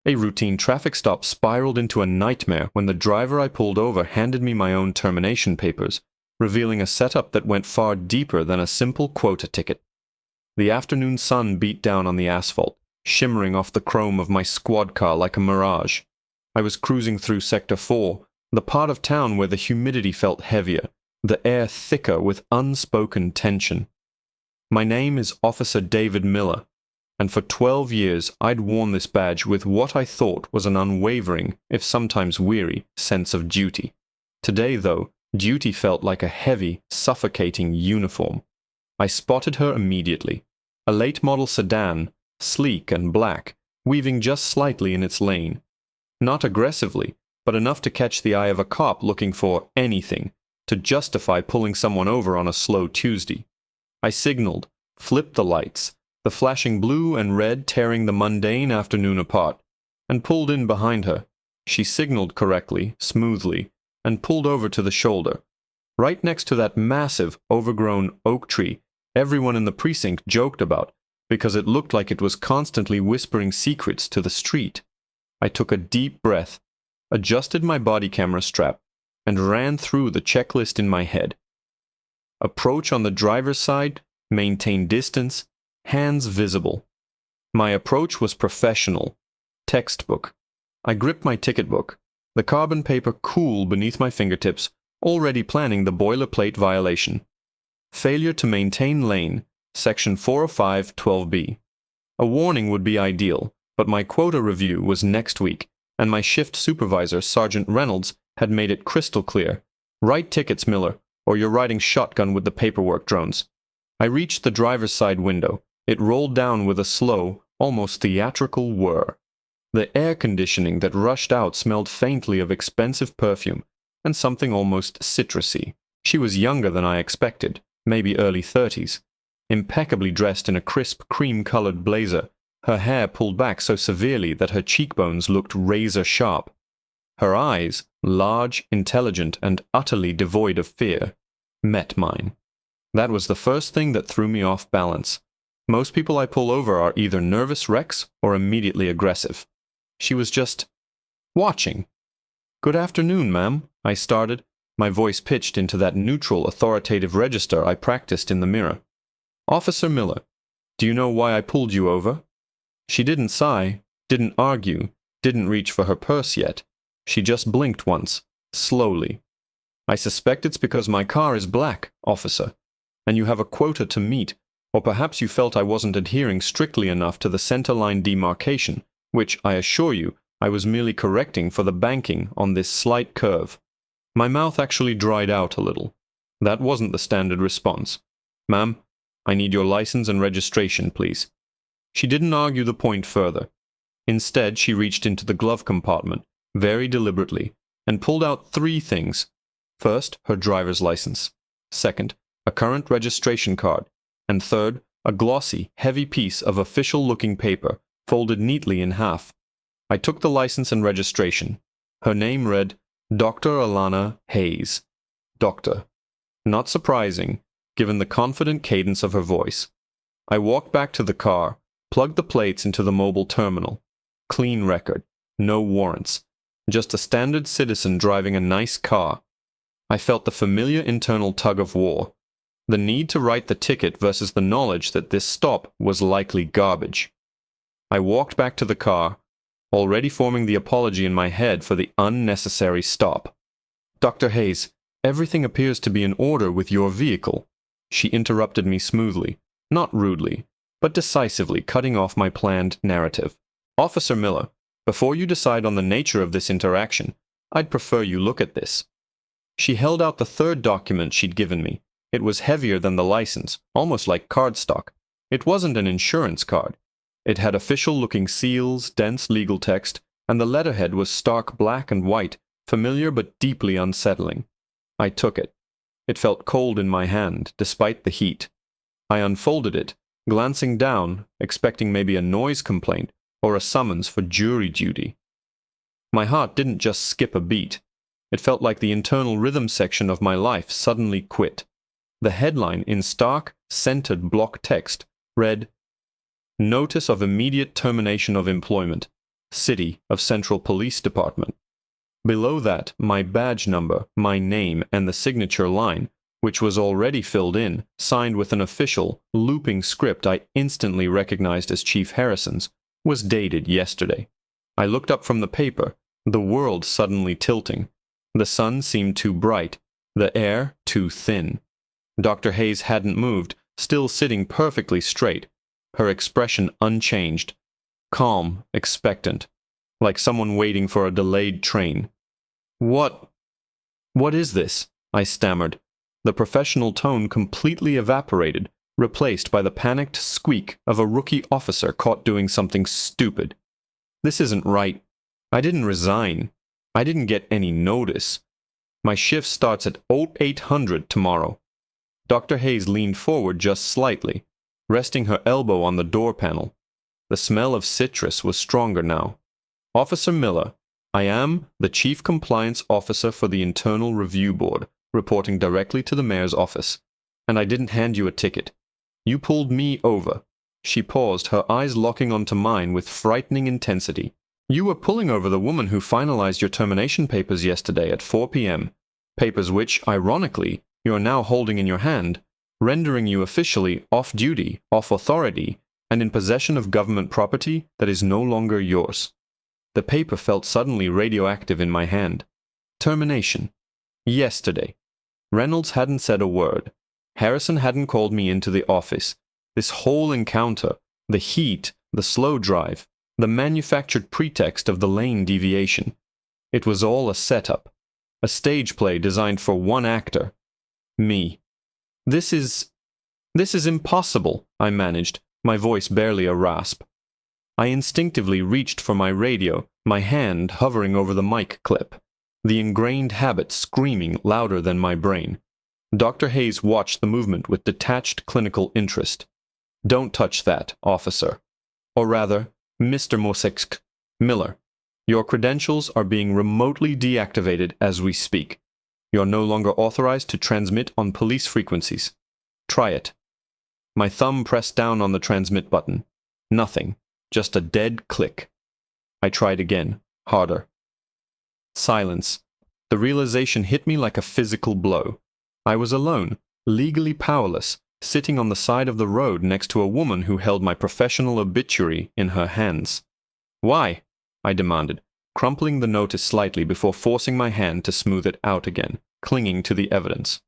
A routine traffic stop spiraled into a nightmare when the driver I pulled over handed me my own termination papers, revealing a setup that went far deeper than a simple quota ticket. The afternoon sun beat down on the asphalt, shimmering off the chrome of my squad car like a mirage. I was cruising through Sector 4, the part of town where the humidity felt heavier, the air thicker with unspoken tension. My name is Officer David Miller, and for 12 years I'd worn this badge with what I thought was an unwavering, if sometimes weary, sense of duty. Today, though, duty felt like a heavy, suffocating uniform. I spotted her immediately. A late-model sedan, sleek and black, weaving just slightly in its lane. Not aggressively, but enough to catch the eye of a cop looking for anything, to justify pulling someone over on a slow Tuesday. I signaled, flipped the lights, the flashing blue and red tearing the mundane afternoon apart, and pulled in behind her. She signaled correctly, smoothly, and pulled over to the shoulder, right next to that massive, overgrown oak tree everyone in the precinct joked about because it looked like it was constantly whispering secrets to the street. I took a deep breath, adjusted my body camera strap, and ran through the checklist in my head. Approach on the driver's side, maintain distance, hands visible. My approach was professional, textbook. I gripped my ticket book, the carbon paper cool beneath my fingertips, already planning the boilerplate violation. Failure to maintain lane, Section 405-12B. A warning would be ideal, but my quota review was next week, and my shift supervisor, Sergeant Reynolds, had made it crystal clear. Write tickets, Miller, or you're riding shotgun with the paperwork drones. I reached the driver's side window. It rolled down with a slow, almost theatrical whir. The air conditioning that rushed out smelled faintly of expensive perfume and something almost citrusy. She was younger than I expected, maybe early 30s, impeccably dressed in a crisp cream-colored blazer, her hair pulled back so severely that her cheekbones looked razor-sharp. Her eyes, large, intelligent, and utterly devoid of fear, met mine. That was the first thing that threw me off balance. Most people I pull over are either nervous wrecks or immediately aggressive. She was just watching. "Good afternoon, ma'am," I started, my voice pitched into that neutral, authoritative register I practiced in the mirror. "Officer Miller, do you know why I pulled you over?" She didn't sigh, didn't argue, didn't reach for her purse yet. She just blinked once, slowly. "I suspect it's because my car is black, officer, and you have a quota to meet, or perhaps you felt I wasn't adhering strictly enough to the centerline demarcation, which, I assure you, I was merely correcting for the banking on this slight curve." My mouth actually dried out a little. That wasn't the standard response. "Ma'am, I need your license and registration, please." She didn't argue the point further. Instead, she reached into the glove compartment, very deliberately, and pulled out 3 things. First, her driver's license. Second, a current registration card. And third, a glossy, heavy piece of official-looking paper, folded neatly in half. I took the license and registration. Her name read, Dr. Alana Hayes. Doctor. Not surprising, given the confident cadence of her voice. I walked back to the car, plugged the plates into the mobile terminal. Clean record. No warrants. Just a standard citizen driving a nice car. I felt the familiar internal tug of war. The need to write the ticket versus the knowledge that this stop was likely garbage. I walked back to the car, already forming the apology in my head for the unnecessary stop. "Dr. Hayes, everything appears to be in order with your vehicle." She interrupted me smoothly, not rudely, but decisively cutting off my planned narrative. "Officer Miller, before you decide on the nature of this interaction, I'd prefer you look at this." She held out the 3rd document she'd given me. It was heavier than the license, almost like cardstock. It wasn't an insurance card. It had official-looking seals, dense legal text, and the letterhead was stark black and white, familiar but deeply unsettling. I took it. It felt cold in my hand, despite the heat. I unfolded it, glancing down, expecting maybe a noise complaint or a summons for jury duty. My heart didn't just skip a beat. It felt like the internal rhythm section of my life suddenly quit. The headline, in stark, centered block text, read, "Notice of immediate termination of employment. City of Central Police Department. Below that, my badge number, my name, and the signature line, which was already filled in, signed with an official, looping script I instantly recognized as Chief Harrison's, was dated yesterday. I looked up from the paper, the world suddenly tilting. The sun seemed too bright, the air too thin. Dr. Hayes hadn't moved, still sitting perfectly straight, her expression unchanged, calm, expectant, like someone waiting for a delayed train. What is this?" I stammered. The professional tone completely evaporated, replaced by the panicked squeak of a rookie officer caught doing something stupid. "This isn't right. I didn't resign. I didn't get any notice. My shift starts at 0800 tomorrow." Dr. Hayes leaned forward just slightly, resting her elbow on the door panel. The smell of citrus was stronger now. "Officer Miller, I am the Chief Compliance Officer for the Internal Review Board, reporting directly to the mayor's office. And I didn't hand you a ticket. You pulled me over." She paused, her eyes locking onto mine with frightening intensity. "You were pulling over the woman who finalized your termination papers yesterday at 4 p.m., papers which, ironically, you are now holding in your hand, rendering you officially off duty, off authority, and in possession of government property that is no longer yours." The paper felt suddenly radioactive in my hand. Termination. Yesterday. Reynolds hadn't said a word. Harrison hadn't called me into the office. This whole encounter, the heat, the slow drive, the manufactured pretext of the lane deviation. It was all a setup, a stage play designed for one actor. Me. This is impossible," I managed, my voice barely a rasp. I instinctively reached for my radio, my hand hovering over the mic clip, the ingrained habit screaming louder than my brain. Dr. Hayes watched the movement with detached clinical interest. "Don't touch that, officer. Or rather, Mr. Moseksk Miller. Your credentials are being remotely deactivated as we speak. You're no longer authorized to transmit on police frequencies. Try it." My thumb pressed down on the transmit button. Nothing. Just a dead click. I tried again, harder. Silence. The realization hit me like a physical blow. I was alone, legally powerless, sitting on the side of the road next to a woman who held my professional obituary in her hands. "Why?" I demanded, crumpling the notice slightly before forcing my hand to smooth it out again, clinging to the evidence.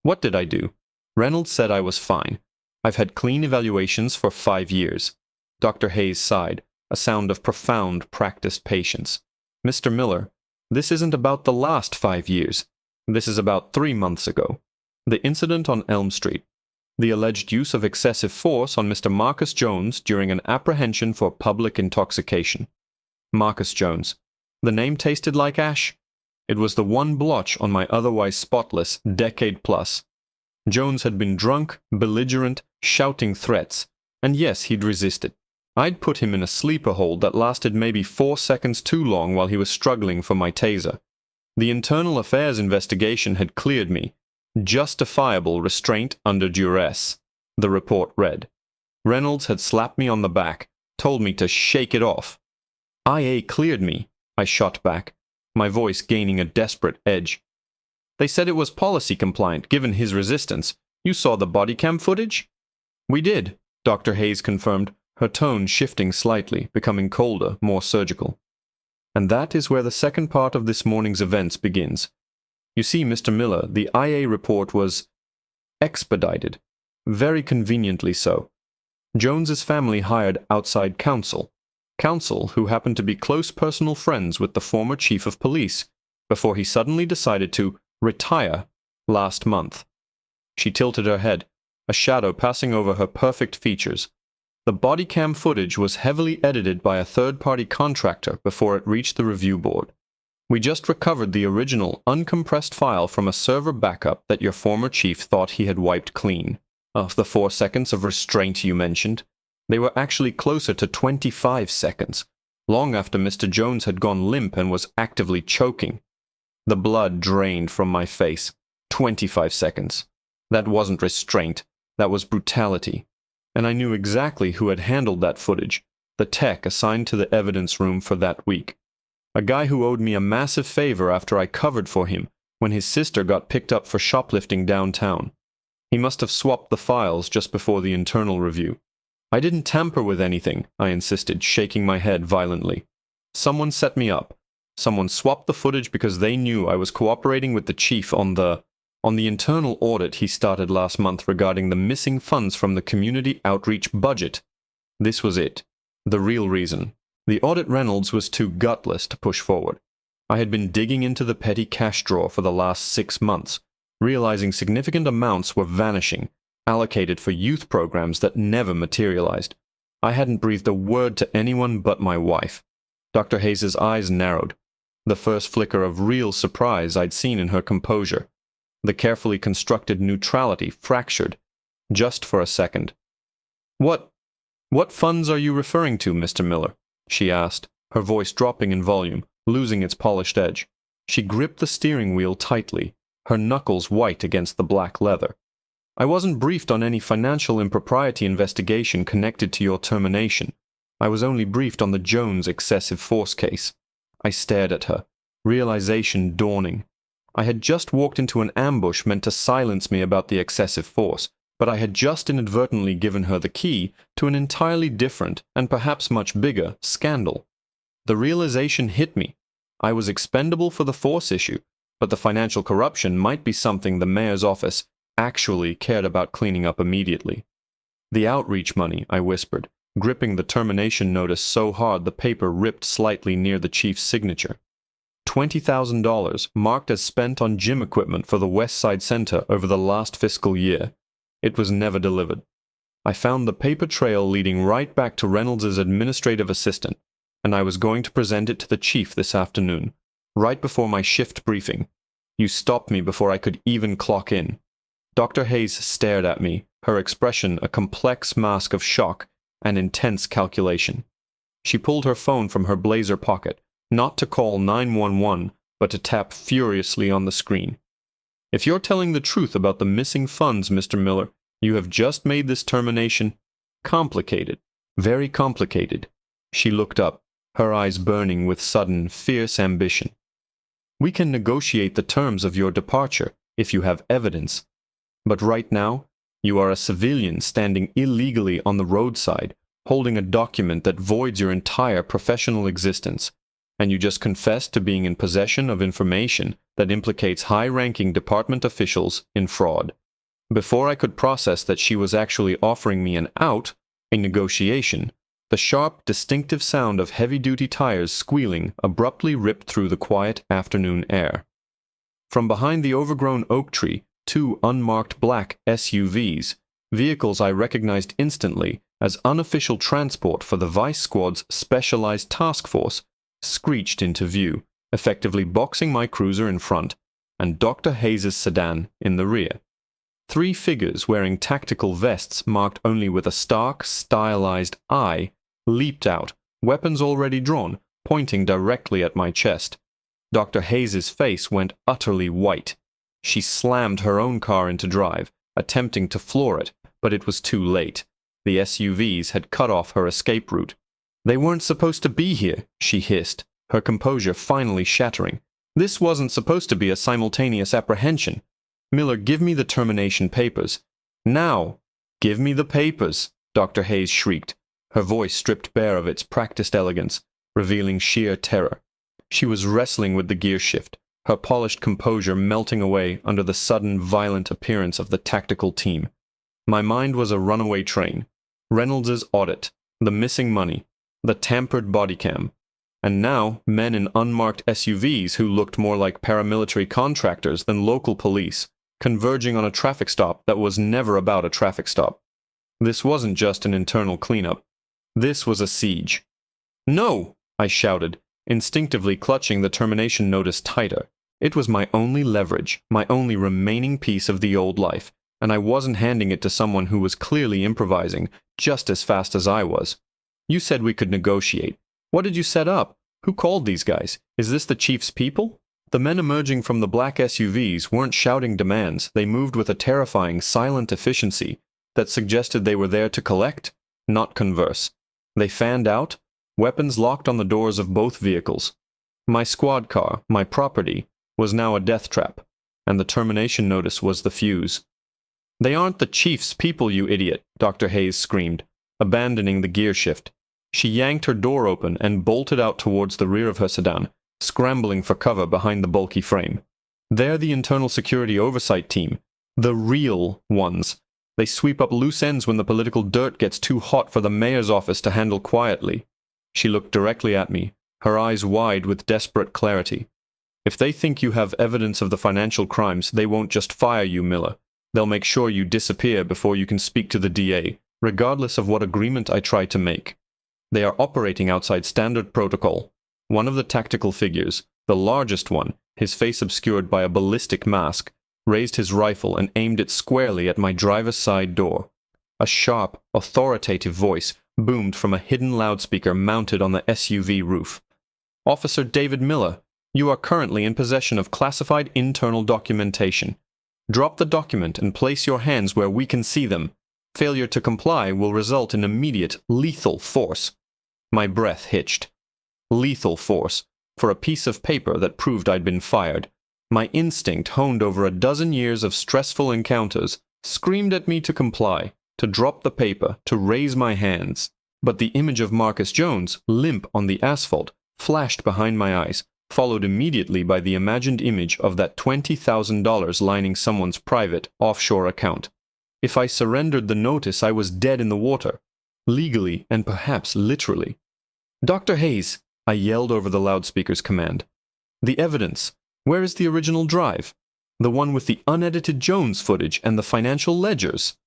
"What did I do? Reynolds said I was fine. I've had clean evaluations for 5 years. Dr. Hayes sighed, a sound of profound, practiced patience. "Mr. Miller, this isn't about the last 5 years. This is about 3 months ago. The incident on Elm Street. The alleged use of excessive force on Mr. Marcus Jones during an apprehension for public intoxication. Marcus Jones. The name tasted like ash. It was the one blotch on my otherwise spotless decade-plus. Jones had been drunk, belligerent, shouting threats, and yes, he'd resisted. I'd put him in a sleeper hold that lasted maybe 4 seconds too long while he was struggling for my taser. The internal affairs investigation had cleared me. Justifiable restraint under duress, the report read. Reynolds had slapped me on the back, told me to shake it off. IA cleared me, I shot back, my voice gaining a desperate edge. They said it was policy compliant, given his resistance. You saw the body cam footage? We did, Dr. Hayes confirmed, her tone shifting slightly, becoming colder, more surgical. And that is where the second part of this morning's events begins. You see, Mr. Miller, the IA report was expedited, very conveniently so. Jones's family hired outside counsel who happened to be close personal friends with the former chief of police, before he suddenly decided to retire last month. She tilted her head, a shadow passing over her perfect features. The body cam footage was heavily edited by a third-party contractor before it reached the review board. We just recovered the original, uncompressed file from a server backup that your former chief thought he had wiped clean. Of the 4 seconds of restraint you mentioned, they were actually closer to 25 seconds, long after Mr. Jones had gone limp and was actively choking. The blood drained from my face. 25 seconds. That wasn't restraint. That was brutality. And I knew exactly who had handled that footage. the tech assigned to the evidence room for that week. A guy who owed me a massive favor after I covered for him when his sister got picked up for shoplifting downtown. He must have swapped the files just before the internal review. I didn't tamper with anything, I insisted, shaking my head violently. Someone set me up. Someone swapped the footage because they knew I was cooperating with the chief on the internal audit he started last month regarding the missing funds from the community outreach budget. This was it. The real reason. The audit Reynolds was too gutless to push forward. I had been digging into the petty cash drawer for the last 6 months, realizing significant amounts were vanishing, allocated for youth programs that never materialized. I hadn't breathed a word to anyone but my wife. Dr. Hayes's eyes narrowed. The first flicker of real surprise I'd seen in her composure. The carefully constructed neutrality fractured, just for a second. What funds are you referring to, Mr. Miller?" she asked, her voice dropping in volume, losing its polished edge. She gripped the steering wheel tightly, her knuckles white against the black leather. "I wasn't briefed on any financial impropriety investigation connected to your termination. I was only briefed on the Jones excessive force case." I stared at her, realization dawning. I had just walked into an ambush meant to silence me about the excessive force, but I had just inadvertently given her the key to an entirely different, and perhaps much bigger, scandal. The realization hit me. I was expendable for the force issue, but the financial corruption might be something the mayor's office actually cared about cleaning up immediately. "The outreach money," I whispered, gripping the termination notice so hard the paper ripped slightly near the chief's signature. $20,000 marked as spent on gym equipment for the West Side Center over the last fiscal year. It was never delivered. I found the paper trail leading right back to Reynolds' administrative assistant, and I was going to present it to the chief this afternoon, right before my shift briefing. You stopped me before I could even clock in. Dr. Hayes stared at me, her expression a complex mask of shock and intense calculation. She pulled her phone from her blazer pocket, not to call 911, but to tap furiously on the screen. "If you're telling the truth about the missing funds, Mr. Miller, you have just made this termination complicated, very complicated." She looked up, her eyes burning with sudden, fierce ambition. "We can negotiate the terms of your departure if you have evidence. But right now, you are a civilian standing illegally on the roadside, holding a document that voids your entire professional existence, and you just confessed to being in possession of information that implicates high-ranking department officials in fraud." Before I could process that she was actually offering me an out, a negotiation, the sharp, distinctive sound of heavy-duty tires squealing abruptly ripped through the quiet afternoon air. From behind the overgrown oak tree, 2 unmarked black SUVs, vehicles I recognized instantly as unofficial transport for the Vice Squad's specialized task force, screeched into view, effectively boxing my cruiser in front and Dr. Hayes's sedan in the rear. 3 figures wearing tactical vests marked only with a stark, stylized eye leaped out, weapons already drawn, pointing directly at my chest. Dr. Hayes's face went utterly white. She slammed her own car into drive, attempting to floor it, but it was too late. The SUVs had cut off her escape route. "They weren't supposed to be here," she hissed, her composure finally shattering. "This wasn't supposed to be a simultaneous apprehension. Miller, give me the termination papers. Now! Give me the papers!" Dr. Hayes shrieked, her voice stripped bare of its practiced elegance, revealing sheer terror. She was wrestling with the gear shift, her polished composure melting away under the sudden, violent appearance of the tactical team. My mind was a runaway train. Reynolds' audit, the missing money, the tampered body cam, and now men in unmarked SUVs who looked more like paramilitary contractors than local police, converging on a traffic stop that was never about a traffic stop. This wasn't just an internal cleanup. This was a siege. "No!" I shouted, instinctively clutching the termination notice tighter. It was my only leverage, my only remaining piece of the old life, and I wasn't handing it to someone who was clearly improvising just as fast as I was. "You said we could negotiate. What did you set up? Who called these guys? Is this the chief's people?" The men emerging from the black SUVs weren't shouting demands. They moved with a terrifying, silent efficiency that suggested they were there to collect, not converse. They fanned out, weapons locked on the doors of both vehicles. My squad car, my property, was now a death trap, and the termination notice was the fuse. "They aren't the chief's people, you idiot," Dr. Hayes screamed, abandoning the gear shift. She yanked her door open and bolted out towards the rear of her sedan, scrambling for cover behind the bulky frame. They're the internal security oversight team, the real ones. They sweep up loose ends when the political dirt gets too hot for the mayor's office to handle quietly. She looked directly at me, her eyes wide with desperate clarity. "If they think you have evidence of the financial crimes, they won't just fire you, Miller. They'll make sure you disappear before you can speak to the DA, regardless of what agreement I try to make. They are operating outside standard protocol." One of the tactical figures, the largest one, his face obscured by a ballistic mask, raised his rifle and aimed it squarely at my driver's side door. A sharp, authoritative voice boomed from a hidden loudspeaker mounted on the SUV roof. "Officer David Miller, you are currently in possession of classified internal documentation. Drop the document and place your hands where we can see them. Failure to comply will result in immediate, lethal force." My breath hitched. Lethal force, for a piece of paper that proved I'd been fired. My instinct, honed over a dozen years of stressful encounters, screamed at me to comply, to drop the paper, to raise my hands. But the image of Marcus Jones, limp on the asphalt, flashed behind my eyes, followed immediately by the imagined image of that $20,000 lining someone's private, offshore account. If I surrendered the notice, I was dead in the water, legally and perhaps literally. "Dr. Hayes," I yelled over the loudspeaker's command. "The evidence. Where is the original drive? The one with the unedited Jones footage and the financial ledgers?"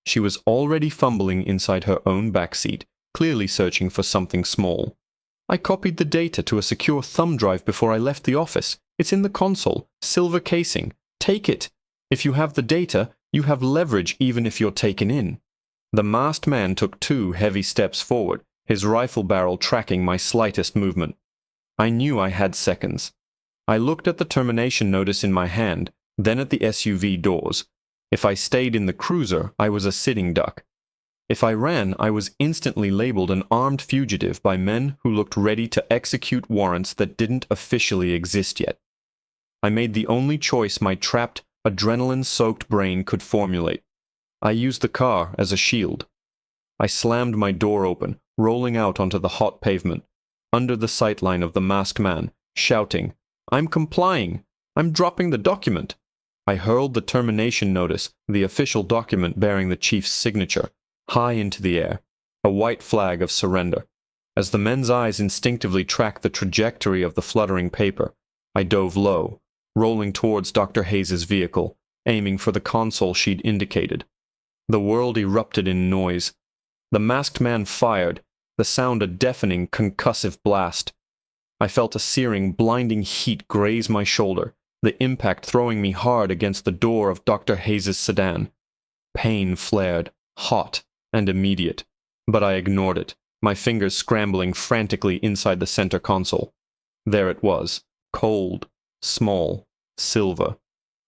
She was already fumbling inside her own backseat, clearly searching for something small. "I copied the data to a secure thumb drive before I left the office. It's in the console, silver casing. Take it. If you have the data, you have leverage even if you're taken in." The masked man took 2 heavy steps forward, his rifle barrel tracking my slightest movement. I knew I had seconds. I looked at the termination notice in my hand, then at the SUV doors. If I stayed in the cruiser, I was a sitting duck. If I ran, I was instantly labeled an armed fugitive by men who looked ready to execute warrants that didn't officially exist yet. I made the only choice my trapped, adrenaline-soaked brain could formulate. I used the car as a shield. I slammed my door open, rolling out onto the hot pavement, under the sightline of the masked man, shouting, "I'm complying! I'm dropping the document!" I hurled the termination notice, the official document bearing the chief's signature, high into the air, a white flag of surrender. As the men's eyes instinctively tracked the trajectory of the fluttering paper, I dove low, rolling towards Dr. Hayes's vehicle, aiming for the console she'd indicated. The world erupted in noise. The masked man fired, the sound a deafening, concussive blast. I felt a searing, blinding heat graze my shoulder, the impact throwing me hard against the door of Dr. Hayes's sedan. Pain flared, hot and immediate, but I ignored it, my fingers scrambling frantically inside the center console. There it was, cold, small, silver.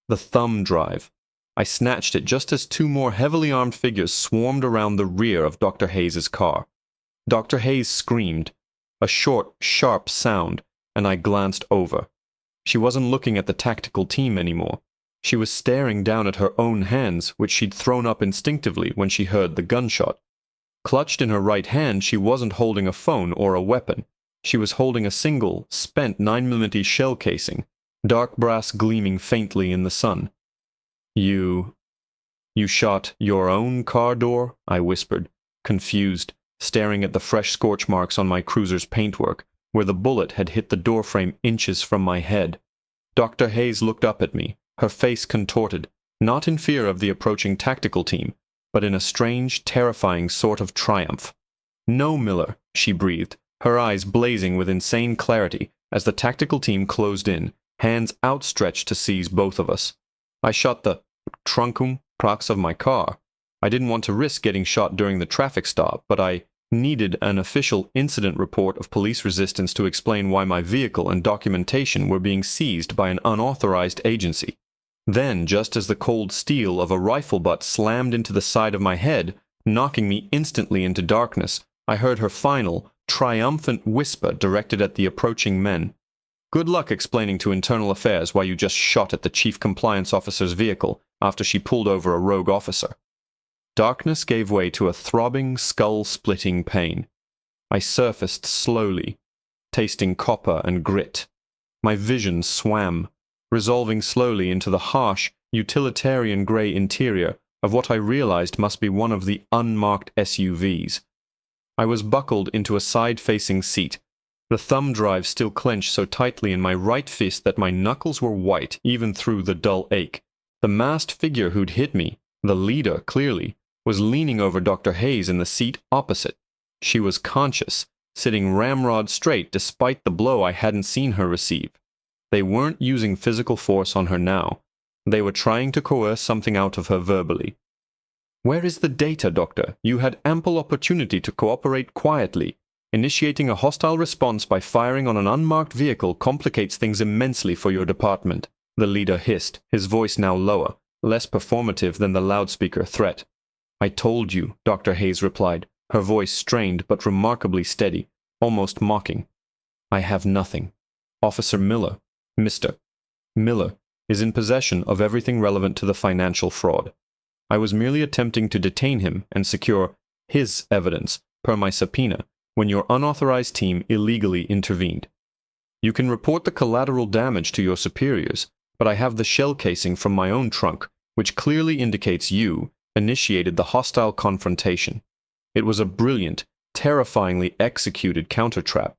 The thumb drive. I snatched it just as 2 more heavily armed figures swarmed around the rear of Dr. Hayes's car. Dr. Hayes screamed, a short, sharp sound, and I glanced over. She wasn't looking at the tactical team anymore. She was staring down at her own hands, which she'd thrown up instinctively when she heard the gunshot. Clutched in her right hand, she wasn't holding a phone or a weapon. She was holding a single, spent 9mm shell casing, dark brass gleaming faintly in the sun. You shot your own car door?" I whispered, confused, staring at the fresh scorch marks on my cruiser's paintwork, where the bullet had hit the doorframe inches from my head. Dr. Hayes looked up at me, her face contorted, not in fear of the approaching tactical team, but in a strange, terrifying sort of triumph. "No, Miller," she breathed, her eyes blazing with insane clarity as the tactical team closed in, hands outstretched to seize both of us. I shot the trunkum prox of my car. I didn't want to risk getting shot during the traffic stop, but I needed an official incident report of police resistance to explain why my vehicle and documentation were being seized by an unauthorized agency. Then, just as the cold steel of a rifle butt slammed into the side of my head, knocking me instantly into darkness, I heard her final, triumphant whisper directed at the approaching men. "Good luck explaining to Internal Affairs why you just shot at the Chief Compliance Officer's vehicle after she pulled over a rogue officer." Darkness gave way to a throbbing, skull-splitting pain. I surfaced slowly, tasting copper and grit. My vision swam, resolving slowly into the harsh, utilitarian grey interior of what I realized must be one of the unmarked SUVs. I was buckled into a side-facing seat, the thumb drive still clenched so tightly in my right fist that my knuckles were white even through the dull ache. The masked figure who'd hit me, the leader clearly, was leaning over Dr. Hayes in the seat opposite. She was conscious, sitting ramrod straight despite the blow I hadn't seen her receive. They weren't using physical force on her now. They were trying to coerce something out of her verbally. "Where is the data, Doctor? You had ample opportunity to cooperate quietly. Initiating a hostile response by firing on an unmarked vehicle complicates things immensely for your department," the leader hissed, his voice now lower, less performative than the loudspeaker threat. "I told you," Dr. Hayes replied, her voice strained but remarkably steady, almost mocking. "I have nothing. Officer Miller, Mr. Miller, is in possession of everything relevant to the financial fraud. I was merely attempting to detain him and secure his evidence per my subpoena when your unauthorized team illegally intervened. You can report the collateral damage to your superiors, but I have the shell casing from my own trunk, which clearly indicates you initiated the hostile confrontation. It was a brilliant, terrifyingly executed countertrap.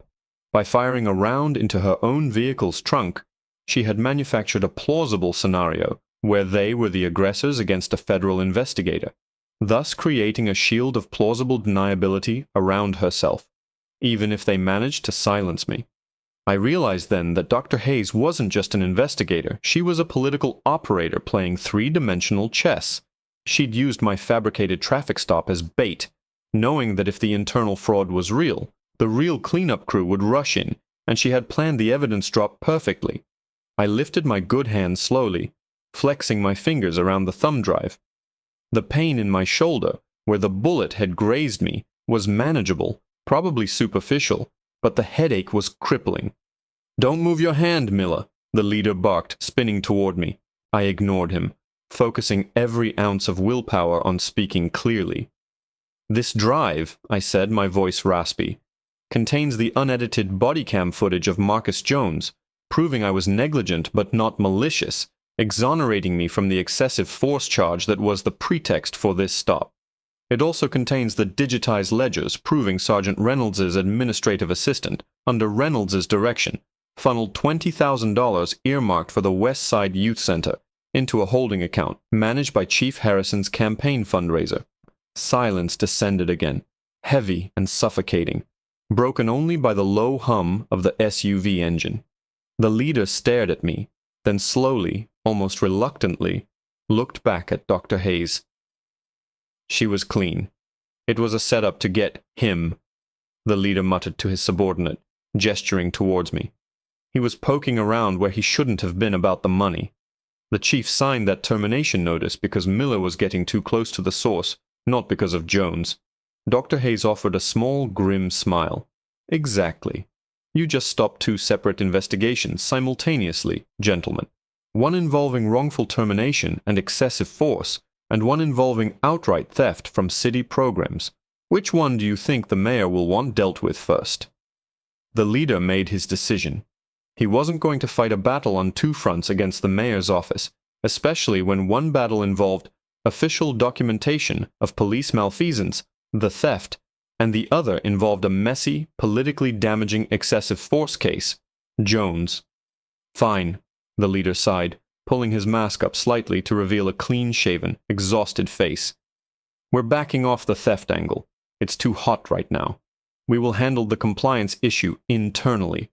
By firing a round into her own vehicle's trunk, she had manufactured a plausible scenario where they were the aggressors against a federal investigator, thus creating a shield of plausible deniability around herself, even if they managed to silence me. I realized then that Dr. Hayes wasn't just an investigator, she was a political operator playing three-dimensional chess. She'd used my fabricated traffic stop as bait, knowing that if the internal fraud was real, the real cleanup crew would rush in, and she had planned the evidence drop perfectly. I lifted my good hand slowly, flexing my fingers around the thumb drive. The pain in my shoulder, where the bullet had grazed me, was manageable, probably superficial, but the headache was crippling. "Don't move your hand, Miller," the leader barked, spinning toward me. I ignored him, focusing every ounce of willpower on speaking clearly. "This drive," I said, my voice raspy, "contains the unedited body cam footage of Marcus Jones, proving I was negligent but not malicious, exonerating me from the excessive force charge that was the pretext for this stop. It also contains the digitized ledgers proving Sergeant Reynolds's administrative assistant, under Reynolds's direction, funneled $20,000 earmarked for the West Side Youth Center into a holding account managed by Chief Harrison's campaign fundraiser." Silence descended again, heavy and suffocating, broken only by the low hum of the SUV engine. The leader stared at me, then slowly, almost reluctantly, looked back at Dr. Hayes. She was clean. It was a setup to get him, the leader muttered to his subordinate, gesturing towards me. He was poking around where he shouldn't have been about the money. The chief signed that termination notice because Miller was getting too close to the source, not because of Jones. Dr. Hayes offered a small, grim smile. "Exactly. You just stopped two separate investigations simultaneously, gentlemen. One involving wrongful termination and excessive force, and one involving outright theft from city programs. Which one do you think the mayor will want dealt with first?" The leader made his decision. He wasn't going to fight a battle on two fronts against the mayor's office, especially when one battle involved official documentation of police malfeasance, the theft, and the other involved a messy, politically damaging excessive force case, Jones. "Fine," the leader sighed, pulling his mask up slightly to reveal a clean-shaven, exhausted face. "We're backing off the theft angle. It's too hot right now. We will handle the compliance issue internally."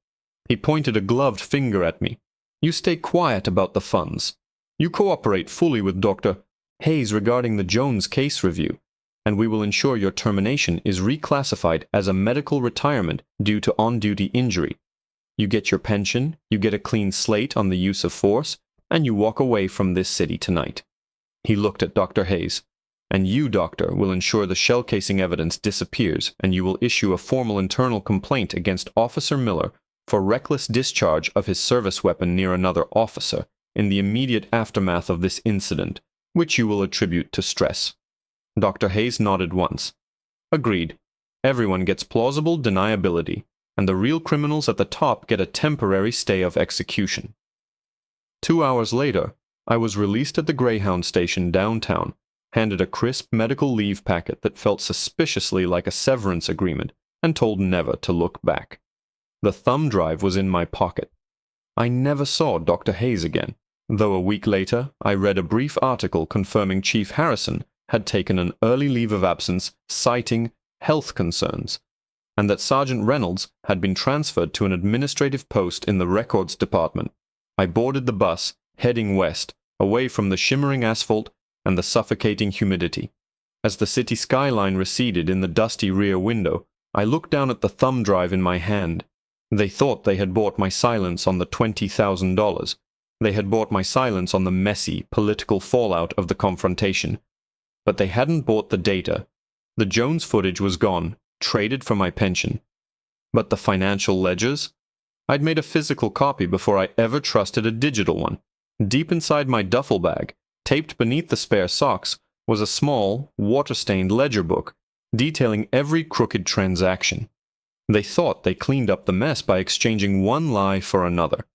He pointed a gloved finger at me. "You stay quiet about the funds. You cooperate fully with Dr. Hayes regarding the Jones case review, and we will ensure your termination is reclassified as a medical retirement due to on-duty injury. You get your pension, you get a clean slate on the use of force, and you walk away from this city tonight." He looked at Dr. Hayes. And you, Doctor, will ensure the shell casing evidence disappears, and you will issue a formal internal complaint against Officer Miller for reckless discharge of his service weapon near another officer in the immediate aftermath of this incident, which you will attribute to stress. Dr. Hayes nodded once. Agreed. Everyone gets plausible deniability, and the real criminals at the top get a temporary stay of execution. 2 hours later, I was released at the Greyhound station downtown, handed a crisp medical leave packet that felt suspiciously like a severance agreement, and told never to look back. The thumb drive was in my pocket. I never saw Dr. Hayes again, though a week later I read a brief article confirming Chief Harrison had taken an early leave of absence citing health concerns, and that Sergeant Reynolds had been transferred to an administrative post in the records department. I boarded the bus, heading west, away from the shimmering asphalt and the suffocating humidity. As the city skyline receded in the dusty rear window, I looked down at the thumb drive in my hand. They thought they had bought my silence on the $20,000. They had bought my silence on the messy, political fallout of the confrontation. But they hadn't bought the data. The Jones footage was gone, traded for my pension. But the financial ledgers? I'd made a physical copy before I ever trusted a digital one. Deep inside my duffel bag, taped beneath the spare socks, was a small, water-stained ledger book detailing every crooked transaction. They thought they cleaned up the mess by exchanging one lie for another.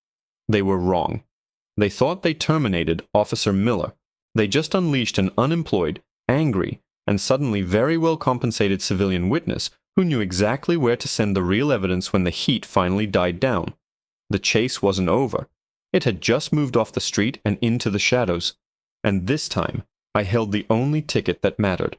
They were wrong. They thought they terminated Officer Miller. They just unleashed an unemployed, angry, and suddenly very well compensated civilian witness who knew exactly where to send the real evidence when the heat finally died down. The chase wasn't over. It had just moved off the street and into the shadows. And this time, I held the only ticket that mattered.